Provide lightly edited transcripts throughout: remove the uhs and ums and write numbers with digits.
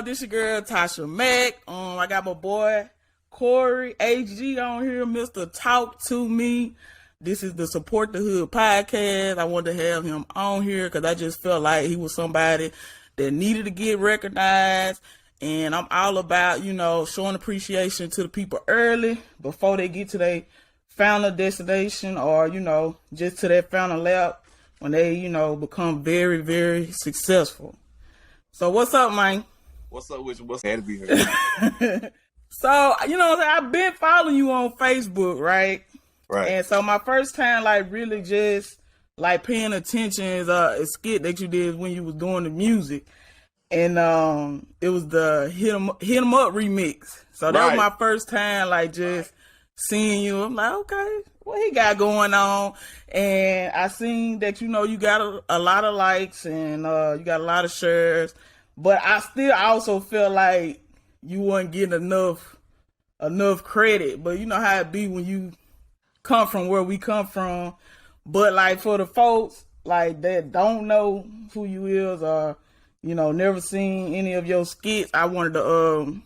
y'all? This your girl Tasha Mack. I got my boy CoryHg on here, Mr. Talk to Me. This is the Support the Hood podcast. I wanted to have him on here because I just felt like he was somebody that needed to get recognized. And I'm all about, showing appreciation to the people early before they get to their final destination or, just to their final lap when they, become very, very successful. So what's up, man? What's up with you? What's had to be here? So, I've been following you on Facebook, right? Right. And so my first time, really just, paying attention is a skit that you did when you was doing the music. And it was the Hit 'em Up remix. So that was my first time, just seeing you. I'm like, okay, what he got going on? And I seen that, you got a lot of likes and you got a lot of shares. But I also feel like you weren't getting enough credit. But you know how it be when you come from where we come from. But for the folks that don't know who you is or never seen any of your skits, I wanted to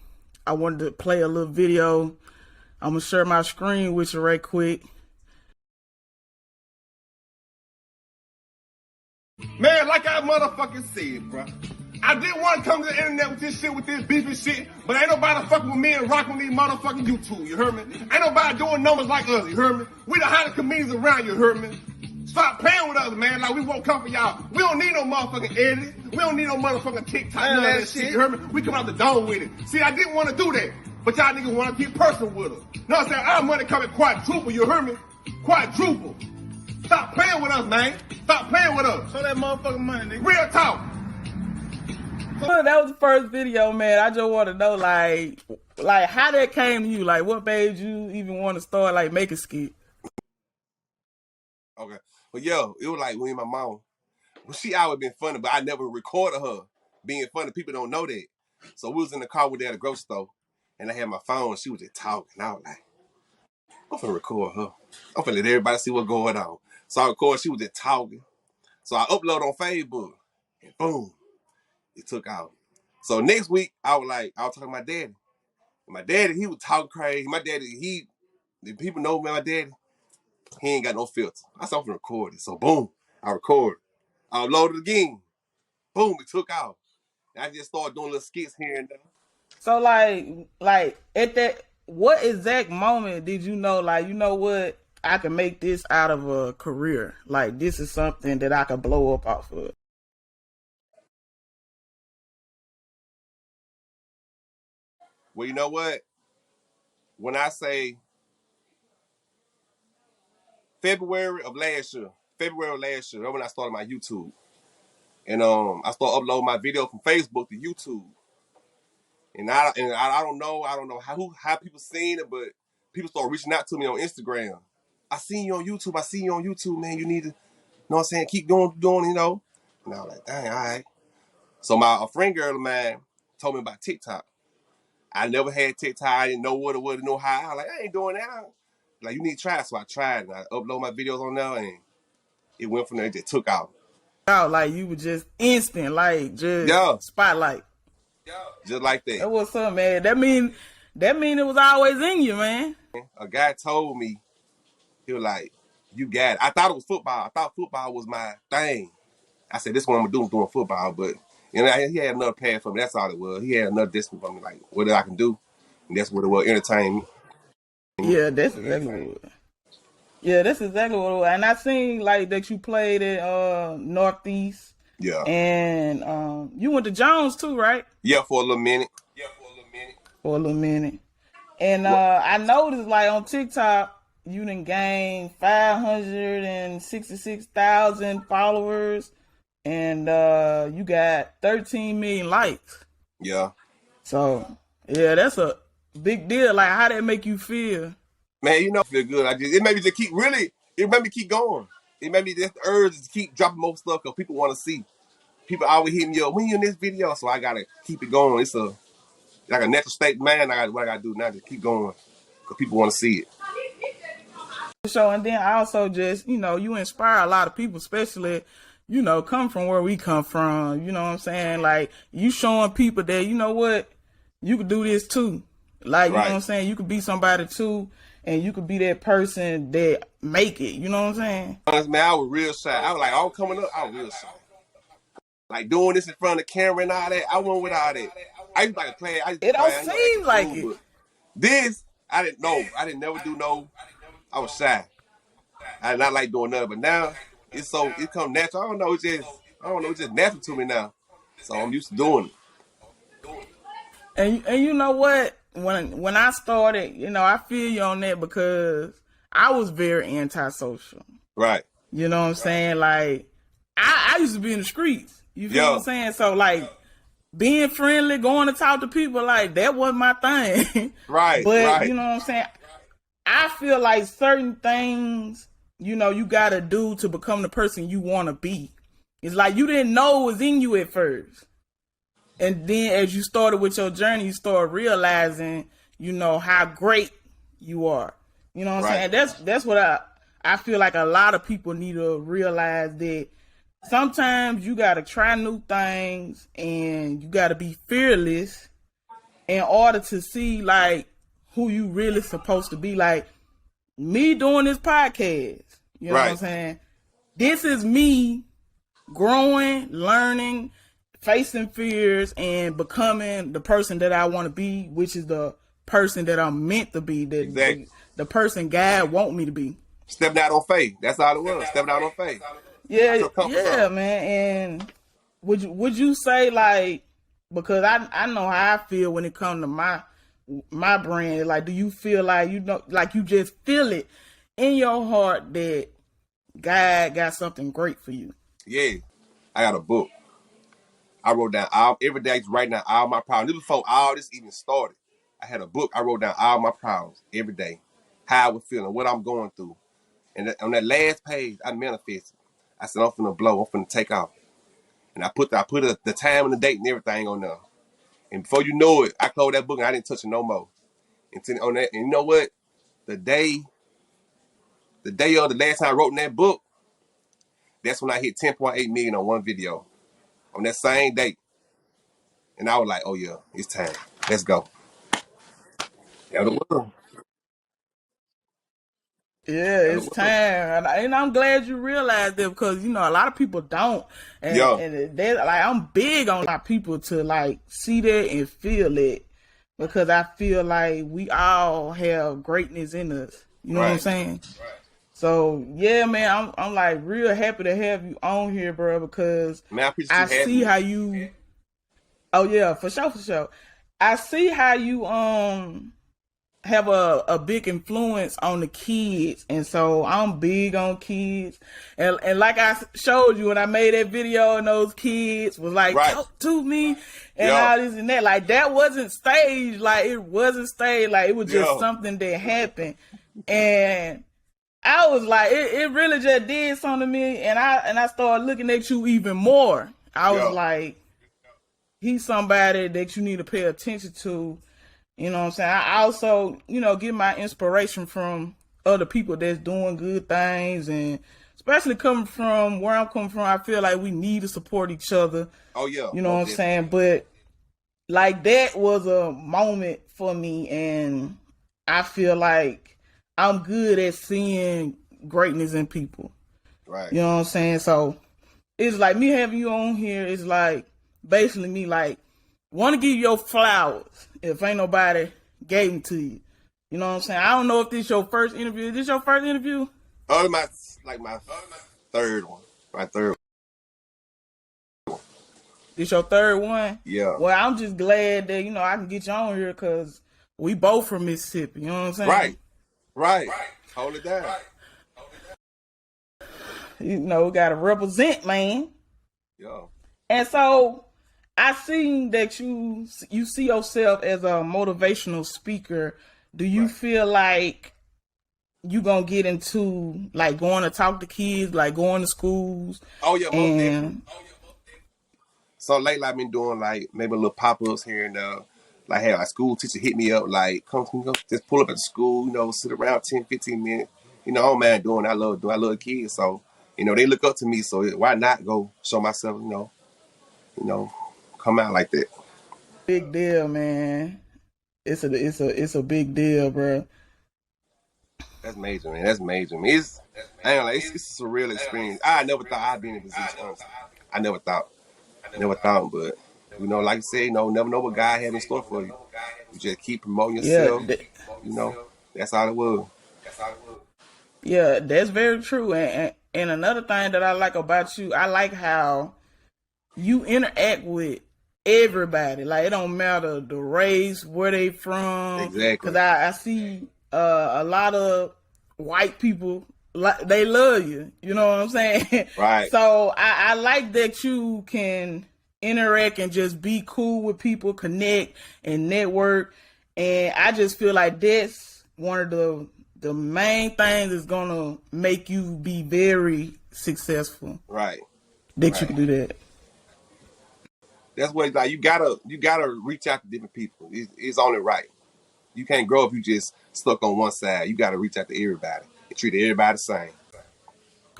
play a little video. I'm gonna share my screen with you right quick. Man, like I motherfucking said, bro. I didn't want to come to the internet with this shit, with this beef and shit, but ain't nobody fucking with me and rocking these motherfucking YouTube, you heard me? Ain't nobody doing numbers like us, you heard me? We the hottest comedians around, you heard me? Stop playing with us, man, like we won't come for y'all. We don't need no motherfucking editing. We don't need no motherfucking TikTok, none of that shit, you heard me? We come out the dome with it. See, I didn't want to do that, but y'all niggas want to get personal with us. Know what I'm saying? Our money coming quadruple, you heard me? Quadruple. Stop playing with us, man. Stop playing with us. Show that motherfucking money, nigga. Real talk. That was the first video, man. I just want to know, how that came to you. What made you even want to start, making skit? Okay. But yo, it was like me and my mom. Well, she always been funny, but I never recorded her being funny. People don't know that. So we was in the car with her at the grocery store, and I had my phone, and she was just talking. I was like, I'm finna record her. I'm finna let everybody see what's going on. So I recorded, she was just talking. So I uploaded on Facebook, and boom, it took out. So next week, I was talking to my daddy. And my daddy, he was talking crazy. My daddy, if people know my daddy, he ain't got no filter. I said, I'm finna record it. So boom, I recorded. I uploaded it again. Boom, it took out. And I just started doing little skits here and there. So, at that, what exact moment did you know, you know what, I can make this out of a career? This is something that I could blow up off of. Well, you know what? When I say February of last year, that's when I started my YouTube. And I started uploading my video from Facebook to YouTube. And I don't know how people seen it, but people started reaching out to me on Instagram. I seen you on YouTube, man. You need to, know what I'm saying, keep doing, And I was like, dang, all right. So a friend girl of mine told me about TikTok. I never had TikTok. I didn't know what it was, know how. I was like, I ain't doing that. You need to try it. So I tried, and I upload my videos on there, and it went from there. It just took out. You were just instant, spotlight. Yeah. Just like that. That was something, man. That mean it was always in you, man. A guy told me, he was like, you got it. I thought it was football. I thought football was my thing. I said, this is what I'm going to do. I'm doing football. But he had another path for me. That's all it was. He had another discipline for me, what I can do. And that's what it was, entertain me. Yeah, that's exactly what it was. Yeah, that's exactly what it was. And I seen, that you played at Northeast. Yeah. And you went to Jones, too, right? Yeah, for a little minute. And I noticed, on TikTok, you done gained 566,000 followers, and you got 13 million likes. Yeah. So, yeah, that's a big deal. How that make you feel? Man, I feel good. It made me just keep going. It made me just urge to keep dropping more stuff because people want to see. People always hit me up, when you in this video? So I got to keep it going. It's like a natural state, man. What I got to do now to keep going because people want to see it. So, and then also just, you inspire a lot of people, especially, you know, come from where we come from. You know what I'm saying? Like, you showing people that, you know what, you could do this too. Like, you know what I'm Right. saying? You could be somebody too, and you could be that person that make it. You know what I'm saying? Honest, man, I was real shy. I was like, all coming up, I was real shy. Like doing this in front of the camera and all that, I went with all that. I used to like play. I used to It don't play. I ain't act seem a like fool, it. but this, I didn't know. I didn't never do no. I was shy. I did not like doing nothing. But now it come natural. I don't know. It's just natural to me now. So I'm used to doing it. And you know what? When I started, you know, I feel you on that because I was very antisocial. Right. You know what I'm saying? Like, I used to be in the streets. You feel what I'm saying? So, like, being friendly, going to talk to people, like, that wasn't my thing. Right. But, Right. you know what I'm saying? I feel like certain things, you know, you got to do to become the person you want to be. It's like you didn't know it was in you at first. And then as you started with your journey, you start realizing, you know, how great you are. You know what I'm saying? That's what I feel like a lot of people need to realize, that sometimes you gotta try new things and you gotta be fearless in order to see like who you really supposed to be. Like me doing this podcast, you know what I'm saying? This is me growing, learning, facing fears, and becoming the person that I want to be, which is the person that I'm meant to be, that Exactly. the person God want me to be. Stepping out on faith. That's all it was. Stepping out on faith. Yeah, yeah, man. And would you say, like, because I know how I feel when it comes to my brand, like, do you feel like, you know, like you just feel it in your heart that God got something great for you? Yeah. I got a book. I wrote down every day, writing down all my problems. This before all this even started. I had a book. I wrote down all my problems every day, how I was feeling, what I'm going through. And on that last page, I manifested. I said, I'm finna blow. I'm finna take off. And I put the time and the date and everything on there. And before you know it, I closed that book and I didn't touch it no more. On that, and you know what? The day of the last time I wrote in that book, that's when I hit 10.8 million on one video. On that same date. And I was like, oh yeah, it's time. Let's go. That was the world. Yeah, That it's was the world. time, and I'm glad you realized that, because you know a lot of people don't, Yeah. and that, like, I'm big on my people to like see that and feel it, because I feel like we all have greatness in us. You know what I'm saying? So yeah, man, I'm like real happy to have you on here, bro, because Man, I appreciate I you having see me. how you. Oh yeah, for sure, for sure. I see how you have a big influence on the kids, and so I'm big on kids, and like I showed you when I made that video, and those kids was like, talk to me and all this and that, like that wasn't staged, like it wasn't staged, like it was just something that happened. And I was like, it really just did something to me, and I started looking at you even more. I was like, he's somebody that you need to pay attention to. You know what I'm saying? I also, you know, get my inspiration from other people that's doing good things, and especially coming from where I'm coming from, I feel like we need to support each other. Oh yeah. You know what I'm saying? But like that was a moment for me, and I feel like I'm good at seeing greatness in people. Right. You know what I'm saying? So it's like me having you on here is like basically me like want to give you your flowers if ain't nobody gave them to you. You know what I'm saying? I don't know if this your first interview. Is this your first interview? Oh, my third one. My third one. This your third one? Yeah. Well, I'm just glad that, you know, I can get you on here because we both from Mississippi. You know what I'm saying? Right. Hold it down. You know, we got to represent, man. Yeah. And so I seen that you see yourself as a motivational speaker. Do you feel like you gonna get into like going to talk to kids, like going to schools? Oh yeah, most definitely. So lately I've been doing like maybe a little pop-ups here and there. Like have a school teacher hit me up, like, come just pull up at the school, you know, sit around 10, 15 minutes. You know, I don't mind doing it. I love the kids. So They look up to me, so why not go show myself? You know, come out like that. Big deal, man. It's a big deal, bro. That's major, man. That's major, man. I ain't like it's a surreal experience. I never thought I'd be in a position. Honestly, I never thought. But like I said, never know what God had in store for you. You just keep promoting Yeah, yourself. You know, that's all it was. yeah, that's very true. And another thing that I like about you, I like how you interact with everybody. Like it don't matter the race, where they from. Cause Exactly. I see a lot of white people like they love you. You know what I'm saying? Right. So I like that you can interact and just be cool with people, connect and network. And I just feel like that's one of the main things that's gonna make you be very successful. Right. That you Right. can do that. That's what like you gotta reach out to different people. It's only right. You can't grow if you just stuck on one side. You gotta reach out to everybody and treat everybody the same.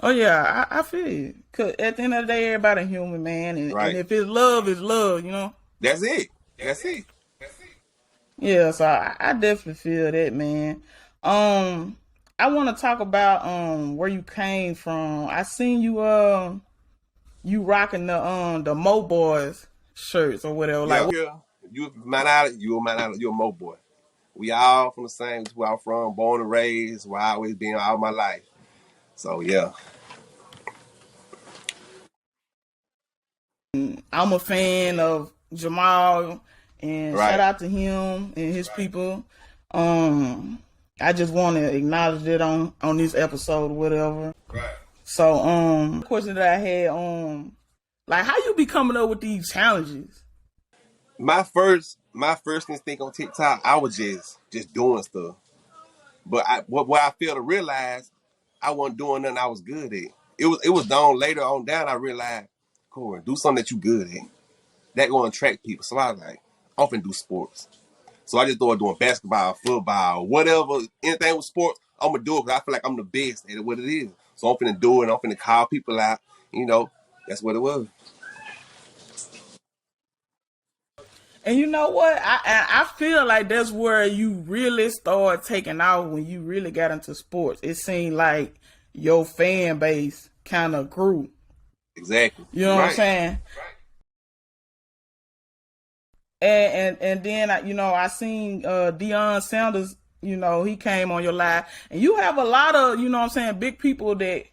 Oh yeah, I feel you. Cause at the end of the day, everybody human, man, and Right. if it's love, it's love, That's it. That's it. Yeah, so I definitely feel that, man. Um, I want to talk about where you came from. I seen you rocking the Mo Boys shirts or whatever. Yeah. Like, You man out. You a man out. You a Mo boy. We all from the same. Where I'm from, born and raised. Where I always been all my life. So yeah. I'm a fan of Jamal, and shout Right. out to him and his people. Um, I just want to acknowledge it on this episode or whatever. Right. So, question that I had, like, how you be coming up with these challenges? My first instinct on TikTok, I was just doing stuff. But what I failed to realize, I wasn't doing nothing I was good at. It was done later on down. I realized, Corey, do something that you good at. That gonna attract people. So I was like, I often do sports. So I just started doing basketball, football, whatever, anything with sports. I'm gonna do it because I feel like I'm the best at what it is. So I'm finna do it. I'm finna call people out. That's what it was. And you know what? I feel like that's where you really start taking out when you really got into sports. It seemed like your fan base kind of grew. Exactly. You know You're what I'm right. saying? And then I seen Deion Sanders. He came on your live, and you have a lot of what I'm saying, big people that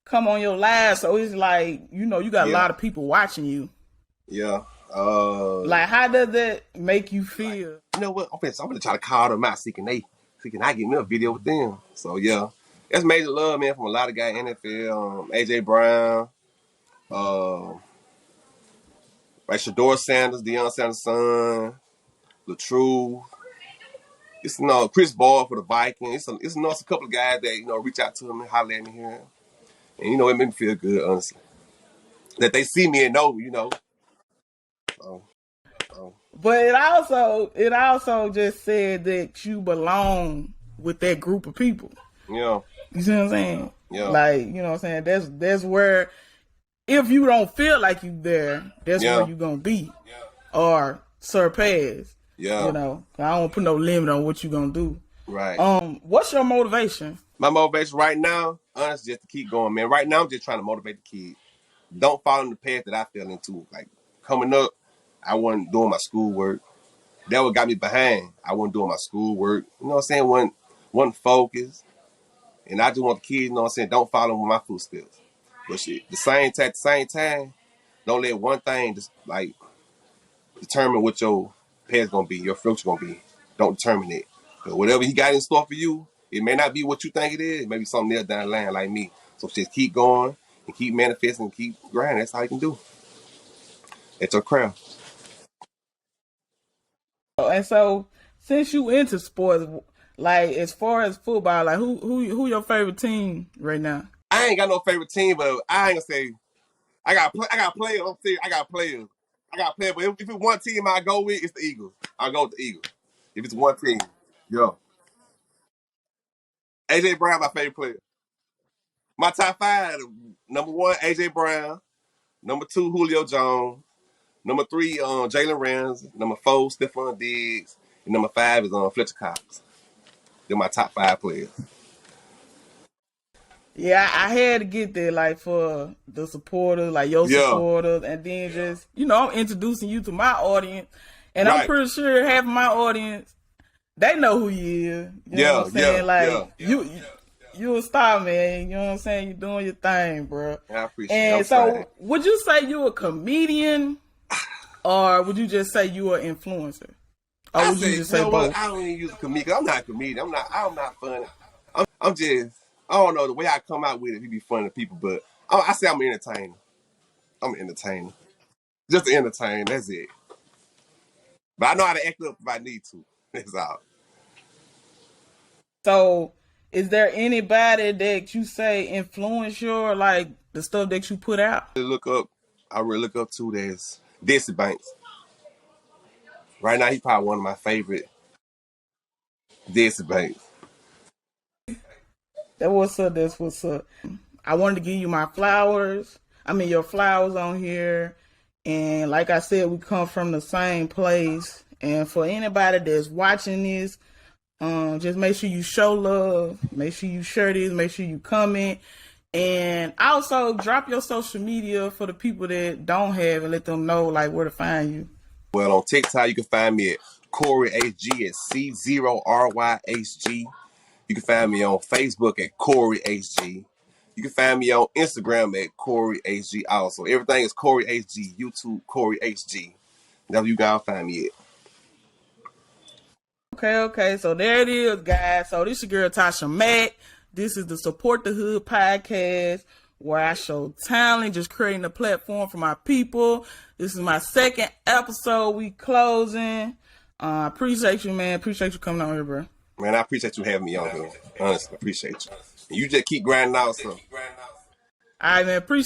come on your live. So it's like you got a Yeah. lot of people watching you. Yeah. Like, how does that make you feel? You know what? I'm gonna try to call them out, see can I get me a video with them. So yeah, that's major love, man, from a lot of guys in the NFL. AJ Brown, uh, like Shador Sanders, Deion Sanders' son, Latrue. It's Chris Ball for the Vikings. It's a couple of guys that reach out to him and holler at me here, and it made me feel good, honestly, that they see me and know. So, so But it also just said that you belong with that group of people. yeah, You see what I'm saying? yeah, Like, what I'm saying? That's where, if you don't feel like you there, that's where yeah, you gonna be or surpass. yeah. I don't want to put no limit on what you gonna do. Right. What's your motivation? My motivation right now, honestly, just to keep going, man. Right now, I'm just trying to motivate the kids. Don't follow the path that I fell into. Like coming up, I wasn't doing my schoolwork. That what got me behind. I wasn't doing my schoolwork. You know what I'm saying? Wasn't focused. And I just want the kids, don't follow in my footsteps. But shit, at the same time, don't let one thing just like determine what your path's gonna be, your future gonna be. Don't determine it. Because whatever he got in store for you, it may not be what you think it is. It may be something else down the line like me. So just keep going and keep manifesting and keep grinding. That's how you can do. It's your craft. And so, since you into sports, like as far as football, like who your favorite team right now? I ain't got no favorite team, but I ain't gonna say I got players. I'm serious. I got players. But if it's one team I go with, it's the Eagles. I go with the Eagles. If it's one team, yo, AJ Brown, my favorite player. My top five: number one, AJ Brown. Number two, Julio Jones. Number three, Jalen Ramsey. Number four, Stephon Diggs. And number five is Fletcher Cox. They're my top five players. Yeah, I had to get there, like, for the supporters, like your Yeah. supporters, and then just, I'm introducing you to my audience, and I'm Right. pretty sure half of my audience, they know who you is. You know what I'm saying? Like, you a star, man. You know what I'm saying? You're doing your thing, bro. I appreciate it. And so, would you say you a comedian, or would you just say you an influencer? Or would you just say both? I don't even use a comedian. I'm not a comedian. I'm not funny. I'm just, I don't know, the way I come out with it be funny to people, but I say I'm an entertainer. I'm an entertainer. Just to entertain, that's it. But I know how to act up if I need to. That's all. So, is there anybody that you say influence your, like, the stuff that you put out? I really look up to this Desi Banks. Right now, he's probably one of my favorite. Desi Banks. That's what's up. I wanted to give you my flowers. Your flowers on here. And like I said, we come from the same place. And for anybody that's watching this, just make sure you show love. Make sure you share this. Make sure you comment. And also drop your social media for the people that don't have, and let them know, like, where to find you. Well, on TikTok, you can find me at CoryHg at C0RYHG. You can find me on Facebook at CoryHg. You can find me on Instagram at CoryHg also. Everything is CoryHg. YouTube, CoryHg. That's where you gotta find me at. Okay. So there it is, guys. So this is your girl Tasha Mack. This is the Support the Hood podcast, where I show talent, just creating a platform for my people. This is my second episode. We closing. Appreciate you, man. Appreciate you coming on here, bro. Man, I appreciate you having me on here. Honestly, appreciate you. And you just keep grinding out, so. All right, man. Appreciate